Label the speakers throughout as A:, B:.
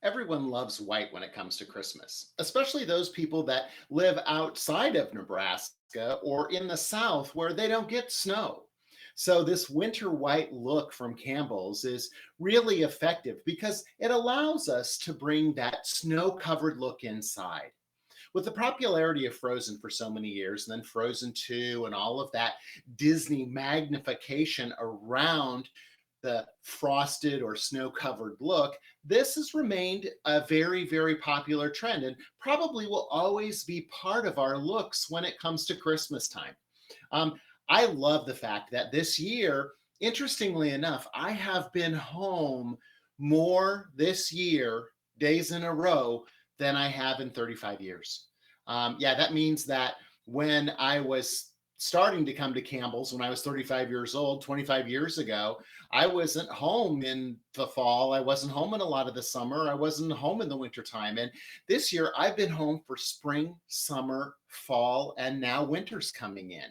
A: Everyone loves white when it comes to Christmas, especially those people that live outside of Nebraska or in the South where they don't get snow. So, this winter white look from Campbell's is really effective because it allows us to bring that snow covered look inside. With the popularity of Frozen for so many years, and then Frozen 2 and all of that Disney magnification around the frosted or snow covered look, this has remained a very, very popular trend and probably will always be part of our looks when it comes to Christmas time. Um, I love the fact that this year, interestingly enough, I have been home more this year, days in a row, than I have in 35 years. Yeah, that means that when I was starting to come to Campbell's when I was 35 years old, 25 years ago, I wasn't home in the fall. I wasn't home in a lot of the summer. I wasn't home in the wintertime. And this year, I've been home for spring, summer, fall, and now winter's coming in.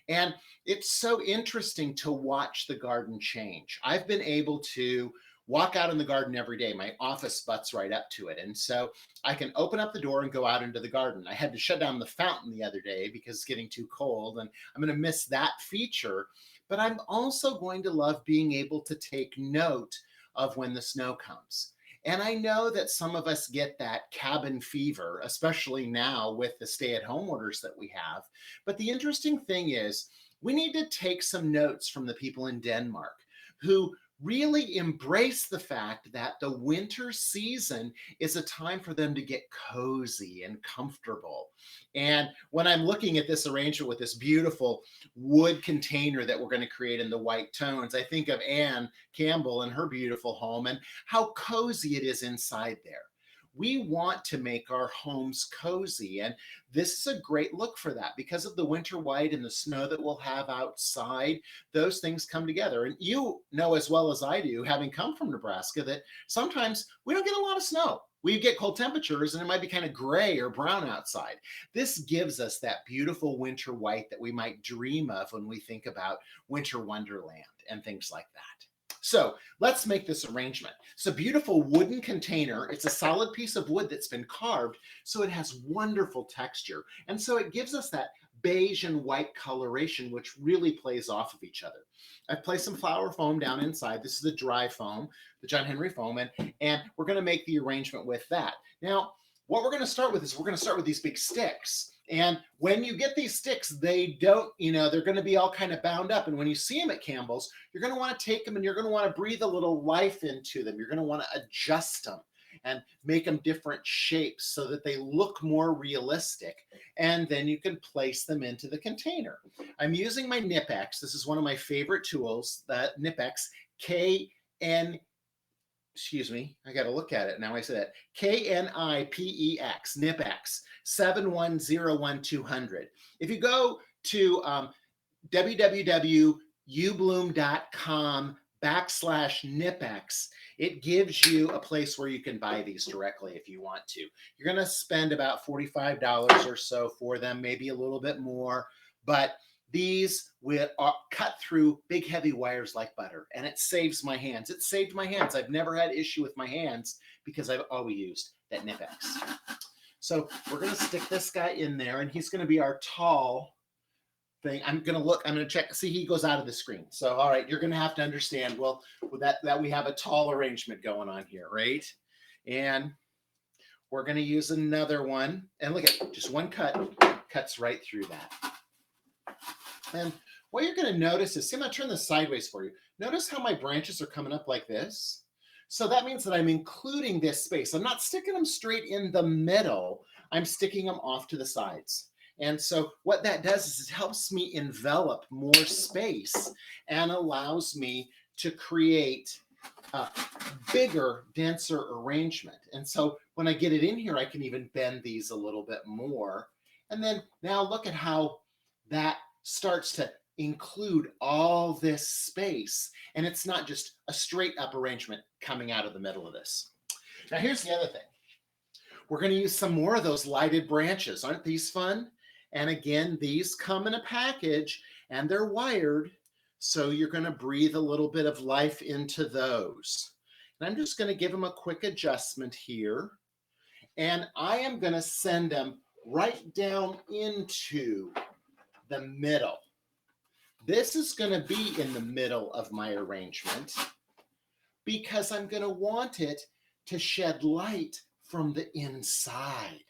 A: And it's so interesting to watch the garden change. I've been able to walk out in the garden every day. My office butts right up to it. And so I can open up the door and go out into the garden. I had to shut down the fountain the other day because it's getting too cold, and I'm going to miss that feature. But I'm also going to love being able to take note of when the snow comes. And I know that some of us get that cabin fever, especially now with the stay at home orders that we have. But the interesting thing is, we need to take some notes from the people in Denmark who really embrace the fact that the winter season is a time for them to get cozy and comfortable. And when I'm looking at this arrangement with this beautiful wood container that we're going to create in the white tones, I think of Anne Campbell and her beautiful home and how cozy it is inside there. We want to make our homes cozy, and this is a great look for that because of the winter white and the snow that we'll have outside. Those things come together. And you know as well as I do, having come from Nebraska, that sometimes we don't get a lot of snow. We get cold temperatures and it might be kind of gray or brown outside. This gives us that beautiful winter white that we might dream of when we think about winter wonderland and things like that. So let's make this arrangement. It's a beautiful wooden container. It's a solid piece of wood that's been carved, so it has wonderful texture. And so it gives us that beige and white coloration, which really plays off of each other. I've placed some flour foam down inside. This is the dry foam, the John Henry foam, and we're going to make the arrangement with that. Now, what we're going to start with is we're going to start with these big sticks. And when you get these sticks, they don't, they're going to be all kind of bound up. And when you see them at Campbell's, you're going to want to take them and you're going to want to breathe a little life into them. You're going to want to adjust them and make them different shapes so that they look more realistic. And then you can place them into the container. I'm using my Knipex. This is one of my favorite tools, the Knipex I got to look at it now. I said it. Knipex, Knipex 7101200. If you go to www.ubloom.com/Knipex, it gives you a place where you can buy these directly if you want to. You're going to spend about $45 or so for them, maybe a little bit more, but these will cut through big heavy wires like butter, and it saves my hands. It saved my hands. I've never had issue with my hands because I've always used that Knipex. So we're going to stick this guy in there, and he's going to be our tall thing. I'm going to check, see, he goes out of the screen. So, all right, you're going to have to understand, well, that we have a tall arrangement going on here, right? And we're going to use another one, and look at just one cut, cuts right through that. And what you're going to notice is, see, I'm going to turn this sideways for you. Notice how my branches are coming up like this. So that means that I'm including this space. I'm not sticking them straight in the middle. I'm sticking them off to the sides. And so what that does is it helps me envelop more space and allows me to create a bigger, denser arrangement. And so when I get it in here, I can even bend these a little bit more. And then now look at how that starts to include all this space, and it's not just a straight up arrangement coming out of the middle of this. Now here's the other thing. We're going to use some more of those lighted branches. Aren't these fun? And again, these come in a package and they're wired, so you're going to breathe a little bit of life into those. And I'm just going to give them a quick adjustment here. And I am going to send them right down into the middle. This is going to be in the middle of my arrangement because I'm going to want it to shed light from the inside.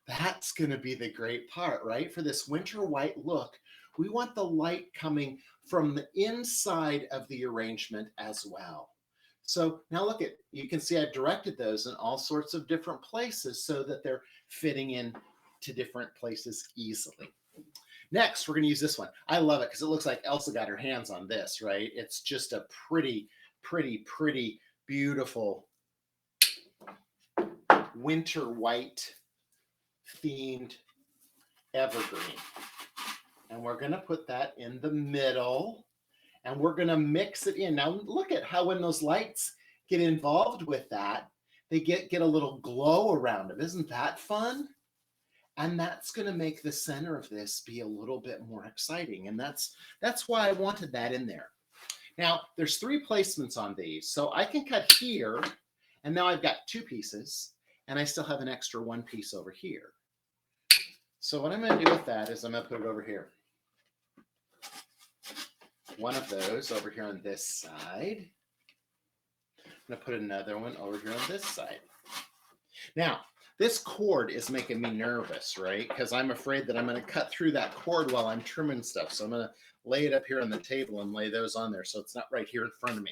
A: That's going to be the great part, right? For this winter white look, we want the light coming from the inside of the arrangement as well. So now look at, you can see I've directed those in all sorts of different places so that they're fitting in to different places easily. Next, we're going to use this one. I love it because it looks like Elsa got her hands on this, right? It's just a pretty, beautiful winter white themed evergreen. And we're going to put that in the middle and we're going to mix it in. Now look at how when those lights get involved with that, they get a little glow around them. Isn't that fun? And that's going to make the center of this be a little bit more exciting. And that's why I wanted that in there. Now, there's 3 placements on these. So I can cut here, and now I've got 2 pieces, and I still have an extra 1 piece over here. So what I'm going to do with that is I'm going to put it over here. One of those over here on this side. I'm going to put another one over here on this side. Now, this cord is making me nervous, right? Because I'm afraid that I'm going to cut through that cord while I'm trimming stuff. So I'm going to lay it up here on the table and lay those on there so it's not right here in front of me.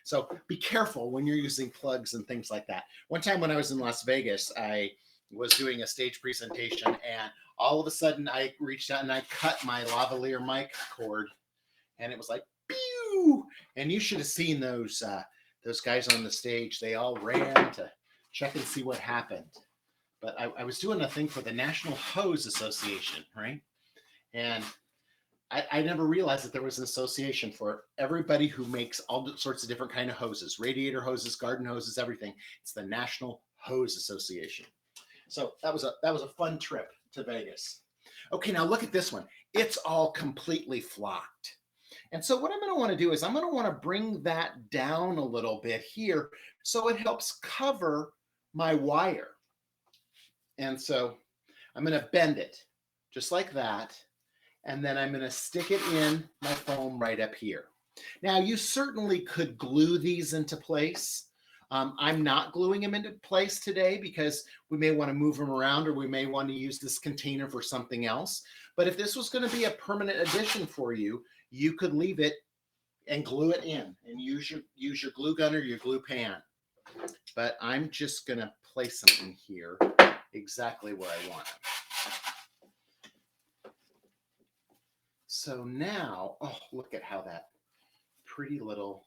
A: So be careful when you're using plugs and things like that. One time when I was in Las Vegas, I was doing a stage presentation and all of a sudden I reached out and I cut my lavalier mic cord and it was like, pew! And you should have seen those guys on the stage. They all ran to check and see what happened. But I was doing a thing for the National Hose Association, right? And I never realized that there was an association for everybody who makes all sorts of different kind of hoses, radiator hoses, garden hoses, everything. It's the National Hose Association. So that was a fun trip to Vegas. Okay, now look at this one. It's all completely flocked. And so what I'm going to want to do is I'm going to want to bring that down a little bit here so it helps cover my wire. And so I'm going to bend it just like that. And then I'm going to stick it in my foam right up here. Now, you certainly could glue these into place. I'm not gluing them into place today because we may want to move them around or we may want to use this container for something else. But if this was going to be a permanent addition for you, you could leave it and glue it in and use your glue gun or your glue pan. But I'm just going to place them in here exactly where I want them. So now, oh, look at how that pretty little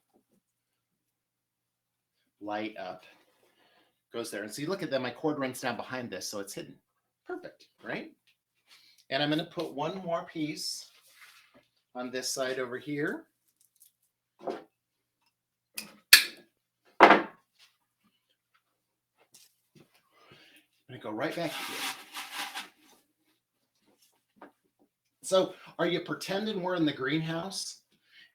A: light up goes there. And see, look at that, my cord runs down behind this, so it's hidden. Perfect, right? And I'm going to put one more piece on this side over here. I'm going to go right back here. So are you pretending we're in the greenhouse?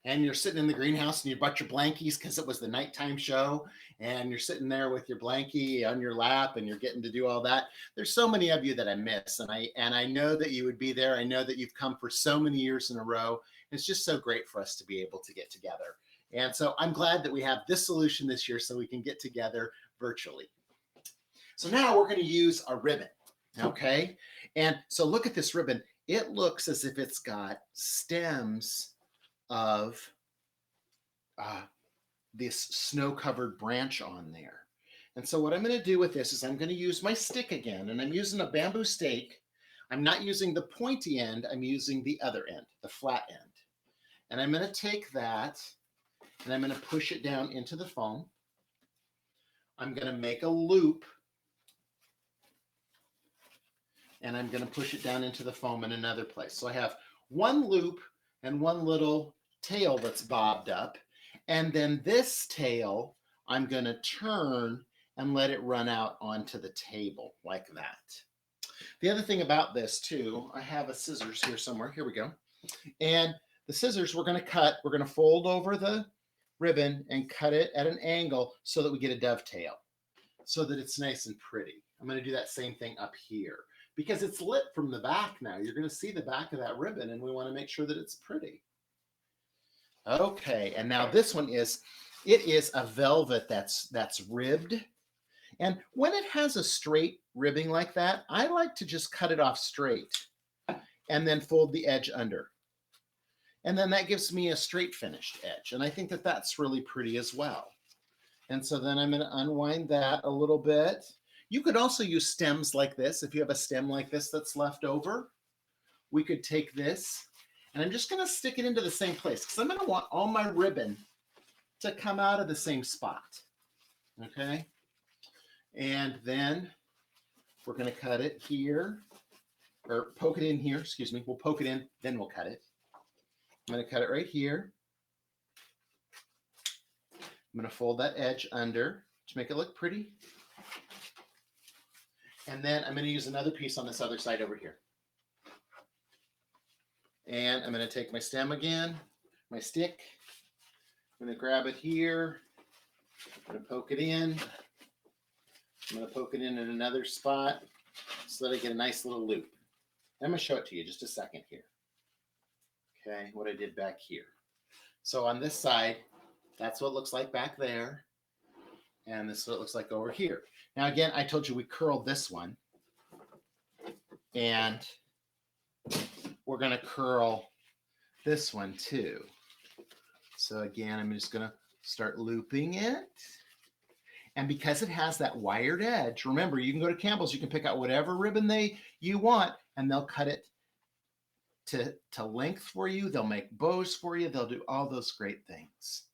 A: And you're sitting in the greenhouse and you brought your blankies because it was the nighttime show and you're sitting there with your blankie on your lap and you're getting to do all that. There's so many of you that I miss and I know that you would be there. I know that you've come for so many years in a row. It's just so great for us to be able to get together. And so I'm glad that we have this solution this year so we can get together virtually. So now we're going to use a ribbon, okay? And so look at this ribbon. It looks as if it's got stems of this snow-covered branch on there. And so what I'm going to do with this is I'm going to use my stick again, and I'm using a bamboo stake. I'm not using the pointy end, I'm using the other end, the flat end. And I'm going to take that, and I'm going to push it down into the foam. I'm going to make a loop, and I'm going to push it down into the foam in another place. So I have one loop and one little tail that's bobbed up. And then this tail, I'm going to turn and let it run out onto the table like that. The other thing about this too, I have a scissors here somewhere. Here we go. And the scissors we're going to cut, we're going to fold over the ribbon and cut it at an angle so that we get a dovetail, so that it's nice and pretty. I'm going to do that same thing up here because it's lit from the back now. You're going to see the back of that ribbon, and we want to make sure that it's pretty. Okay, and now this one is, it is a velvet that's ribbed. And when it has a straight ribbing like that, I like to just cut it off straight and then fold the edge under. And then that gives me a straight finished edge. And I think that that's really pretty as well. And so then I'm going to unwind that a little bit. You could also use stems like this. If you have a stem like this that's left over, we could take this, and I'm just going to stick it into the same place because I'm going to want all my ribbon to come out of the same spot. Okay. And then we're going to cut it here, or poke it in here, excuse me. We'll poke it in, then we'll cut it. I'm going to cut it right here. I'm going to fold that edge under to make it look pretty. And then I'm going to use another piece on this other side over here. And I'm going to take my stem again, my stick. I'm going to grab it here. I'm going to poke it in. I'm going to poke it in another spot so that I get a nice little loop. I'm going to show it to you just a second here. Okay, what I did back here. So on this side, that's what it looks like back there. And this is what it looks like over here. Now, again, I told you we curled this one. And we're going to curl this one too. So again, I'm just going to start looping it. And because it has that wired edge, remember, you can go to Campbell's, you can pick out whatever ribbon you want, and they'll cut it to length for you. They'll make bows for you. They'll do all those great things.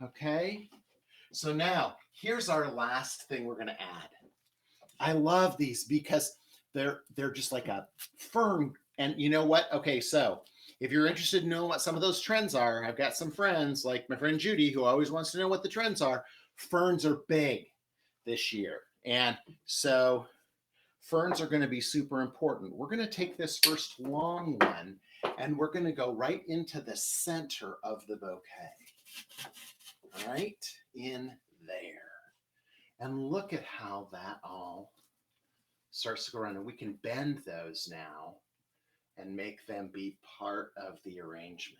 A: Okay? So now, here's our last thing we're going to add. I love these because they're just like a fern. And you know what? Okay, so if you're interested in knowing what some of those trends are, I've got some friends like my friend Judy who always wants to know what the trends are. Ferns are big this year. And so ferns are going to be super important. We're going to take this first long one and we're going to go right into the center of the bouquet. Right in there. And look at how that all starts to go around. And we can bend those now and make them be part of the arrangement.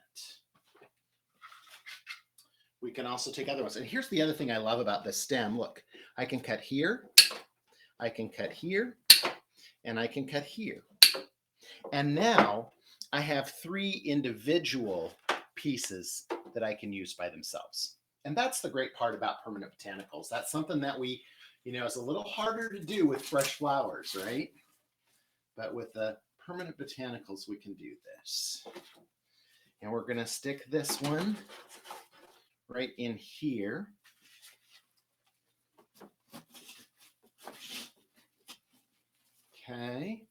A: We can also take other ones. And here's the other thing I love about this stem. Look, I can cut here, I can cut here, and I can cut here. And now I have 3 individual pieces that I can use by themselves. And that's the great part about permanent botanicals. That's something that we, is a little harder to do with fresh flowers, right? But with the permanent botanicals, we can do this. And we're going to stick this one right in here. Okay.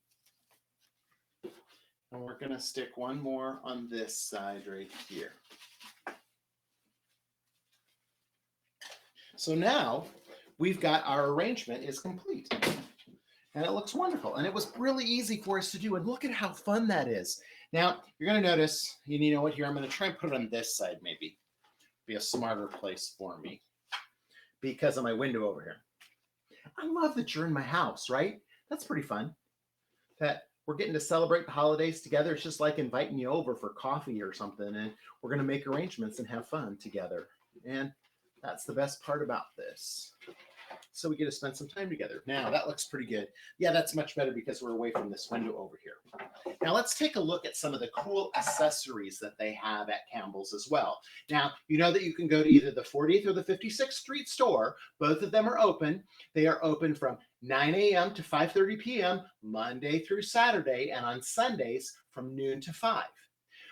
A: And we're going to stick one more on this side right here. So now we've got our arrangement is complete. And it looks wonderful. And it was really easy for us to do. And look at how fun that is. Now, you're going to notice, you know what, here, I'm going to try and put it on this side maybe. Be a smarter place for me because of my window over here. I love that you're in my house, right? That's pretty fun. That we're getting to celebrate the holidays together. It's just like inviting you over for coffee or something, and we're going to make arrangements and have fun together. And that's the best part about this. So we get to spend some time together. Now, that looks pretty good. Yeah, that's much better because we're away from this window over here. Now, let's take a look at some of the cool accessories that they have at Campbell's as well. Now, you know that you can go to either the 40th or the 56th Street store. Both of them are open. They are open from 9 a.m. to 5:30 p.m. Monday through Saturday, and on Sundays from noon to 5.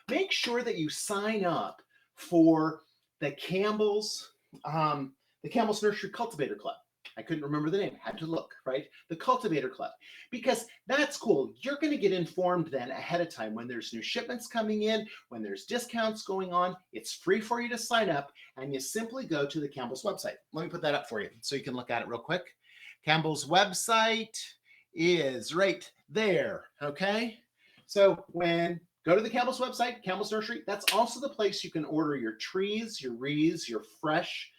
A: Make sure that you sign up for the Campbell's Nursery Cultivator Club. I couldn't remember the name. Had to look, right? The Cultivator Club. Because that's cool. You're going to get informed then ahead of time when there's new shipments coming in, when there's discounts going on. It's free for you to sign up, and you simply go to the Campbell's website. Let me put that up for you so you can look at it real quick. Campbell's website is right there, okay? So go to the Campbell's website, Campbell's Nursery. That's also the place you can order your trees, your wreaths, your fresh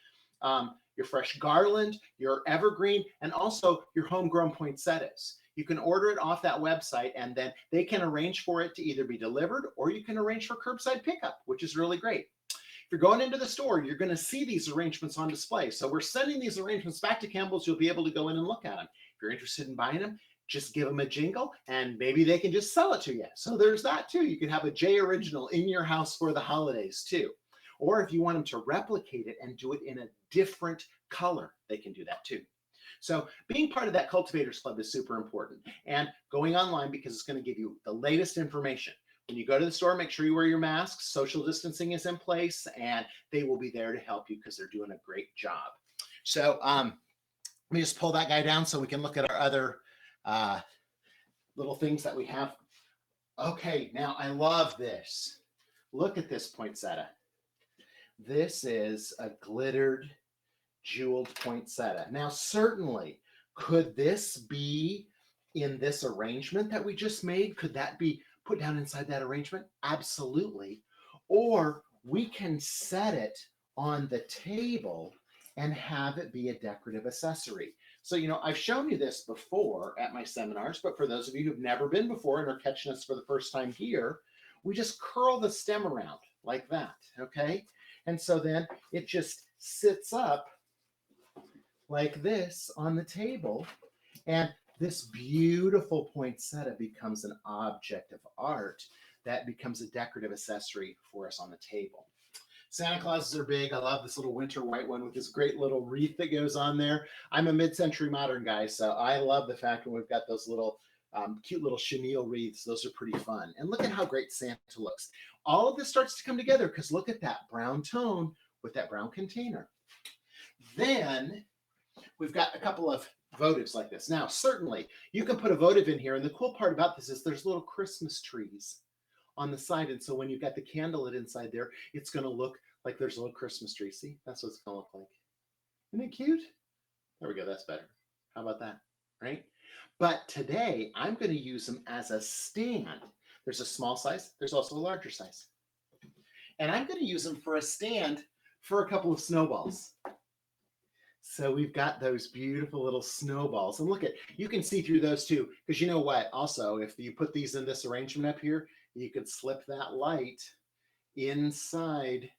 A: garland, your evergreen, and also your homegrown poinsettias. You can order it off that website, and then they can arrange for it to either be delivered or you can arrange for curbside pickup, which is really great. If you're going into the store, you're going to see these arrangements on display. So we're sending these arrangements back to Campbell's. You'll be able to go in and look at them. If you're interested in buying them, just give them a jingle and maybe they can just sell it to you. So there's that too. You can have a J original in your house for the holidays too. Or if you want them to replicate it and do it in a different color, they can do that too. So being part of that Cultivators Club is super important, and going online because it's going to give you the latest information. When you go to the store, make sure you wear your masks, social distancing is in place, and they will be there to help you because they're doing a great job. So let me just pull that guy down so we can look at our other little things that we have. Okay, now I love this. Look at this poinsettia. This is a glittered, jeweled poinsettia. Now, certainly, could this be in this arrangement that we just made? Could that be put down inside that arrangement? Absolutely. Or we can set it on the table and have it be a decorative accessory. So, I've shown you this before at my seminars, but for those of you who've never been before and are catching us for the first time here, we just curl the stem around like that, okay? And so then it just sits up like this on the table, and this beautiful poinsettia becomes an object of art that becomes a decorative accessory for us on the table. Santa Clauses are big. I love this little winter white one with this great little wreath that goes on there. I'm a mid-century modern guy, so I love the fact when we've got those little cute little chenille wreaths. Those are pretty fun. And look at how great Santa looks. All of this starts to come together because look at that brown tone with that brown container. Then we've got a couple of votives like this. Now, certainly, you can put a votive in here, and the cool part about this is there's little Christmas trees on the side, and so when you've got the candle lit inside there, it's going to look like there's a little Christmas tree. See, that's what it's going to look like. Isn't it cute? There we go. That's better. How about that? Right? But today, I'm going to use them as a stand. There's a small size. There's also a larger size. And I'm going to use them for a stand for a couple of snowballs. So we've got those beautiful little snowballs. And look at, you can see through those too, because you know what? Also, if you put these in this arrangement up here, you could slip that light inside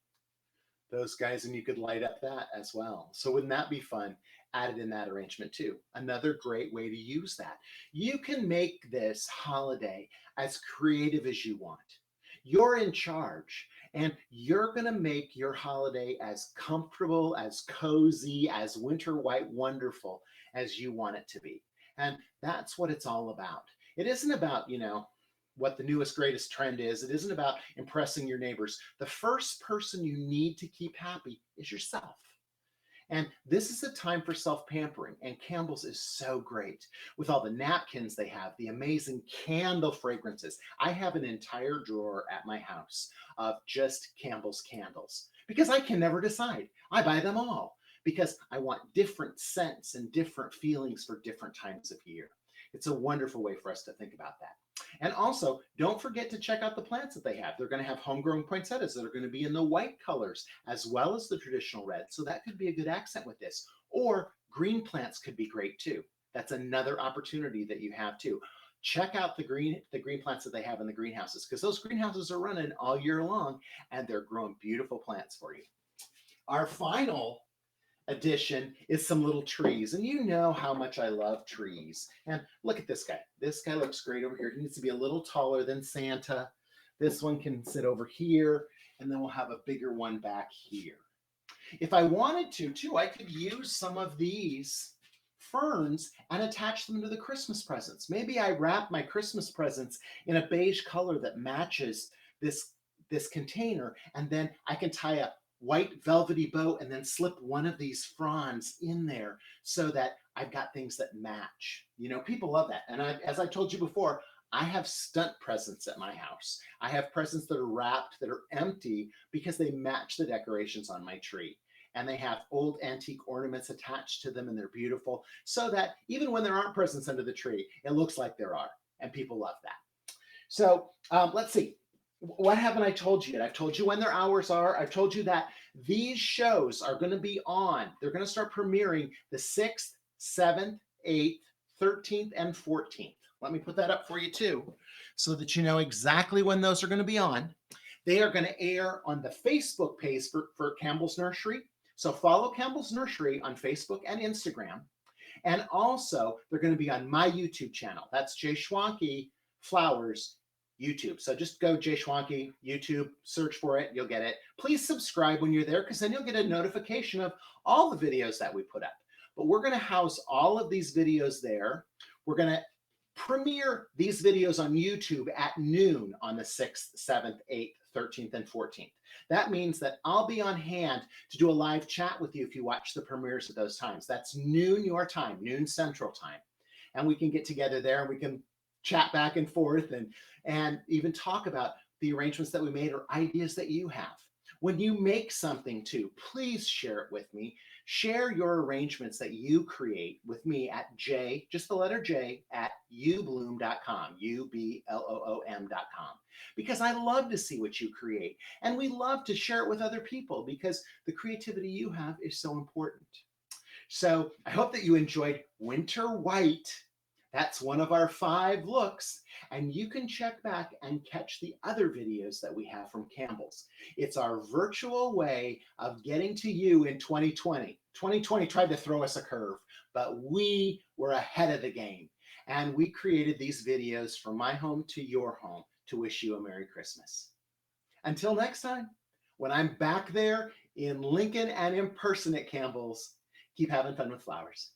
A: those guys and you could light up that as well. So wouldn't that be fun? Added in that arrangement too. Another great way to use that. You can make this holiday as creative as you want. You're in charge. And you're going to make your holiday as comfortable, as cozy, as winter white wonderful as you want it to be. And that's what it's all about. It isn't about, what the newest, greatest trend is. It isn't about impressing your neighbors. The first person you need to keep happy is yourself. And this is a time for self-pampering, and Campbell's is so great. With all the napkins they have, the amazing candle fragrances. I have an entire drawer at my house of just Campbell's candles because I can never decide. I buy them all because I want different scents and different feelings for different times of year. It's a wonderful way for us to think about that. And also, don't forget to check out the plants that they have. They're going to have homegrown poinsettias that are going to be in the white colors as well as the traditional red. So that could be a good accent with this. Or green plants could be great too. That's another opportunity that you have too. Check out the green plants that they have in the greenhouses because those greenhouses are running all year long and they're growing beautiful plants for you. Our final addition is some little trees, and you know how much I love trees. And look at this guy. This guy looks great over here. He needs to be a little taller than Santa. This one can sit over here, and then we'll have a bigger one back here. If I wanted to too, I could use some of these ferns and attach them to the Christmas presents. Maybe I wrap my Christmas presents in a beige color that matches this container, and then I can tie a white velvety bow and then slip one of these fronds in there so that I've got things that match. People love that. And as I told you before, I have stunt presents at my house. I have presents that are wrapped, that are empty because they match the decorations on my tree. And they have old antique ornaments attached to them and they're beautiful so that even when there aren't presents under the tree, it looks like there are. And people love that. So let's see. What haven't I told you yet? I've told you when their hours are. I've told you that these shows are going to be on. They're going to start premiering the 6th, 7th, 8th, 13th, and 14th. Let me put that up for you too, so that you know exactly when those are going to be on. They are going to air on the Facebook page for Campbell's Nursery. So follow Campbell's Nursery on Facebook and Instagram. And also, they're going to be on my YouTube channel. That's Jay Schwanke Flowers YouTube. So just go Jay Schwanke YouTube, search for it, you'll get it. Please subscribe when you're there, because then you'll get a notification of all the videos that we put up. But we're going to house all of these videos there. We're going to premiere these videos on YouTube at noon on the 6th, 7th, 8th, 13th, and 14th. That means that I'll be on hand to do a live chat with you if you watch the premieres at those times. That's noon your time, noon Central Time. And we can get together there and we can chat back and forth and even talk about the arrangements that we made or ideas that you have. When you make something too, please share it with me. Share your arrangements that you create with me at J, just the letter J, at ubloom.com, ubloom.com, because I love to see what you create. And we love to share it with other people because the creativity you have is so important. So I hope that you enjoyed Winter White. That's one of our 5 looks, and you can check back and catch the other videos that we have from Campbell's. It's our virtual way of getting to you in 2020. 2020 tried to throw us a curve, but we were ahead of the game, and we created these videos from my home to your home to wish you a Merry Christmas. Until next time, when I'm back there in Lincoln and in person at Campbell's, keep having fun with flowers.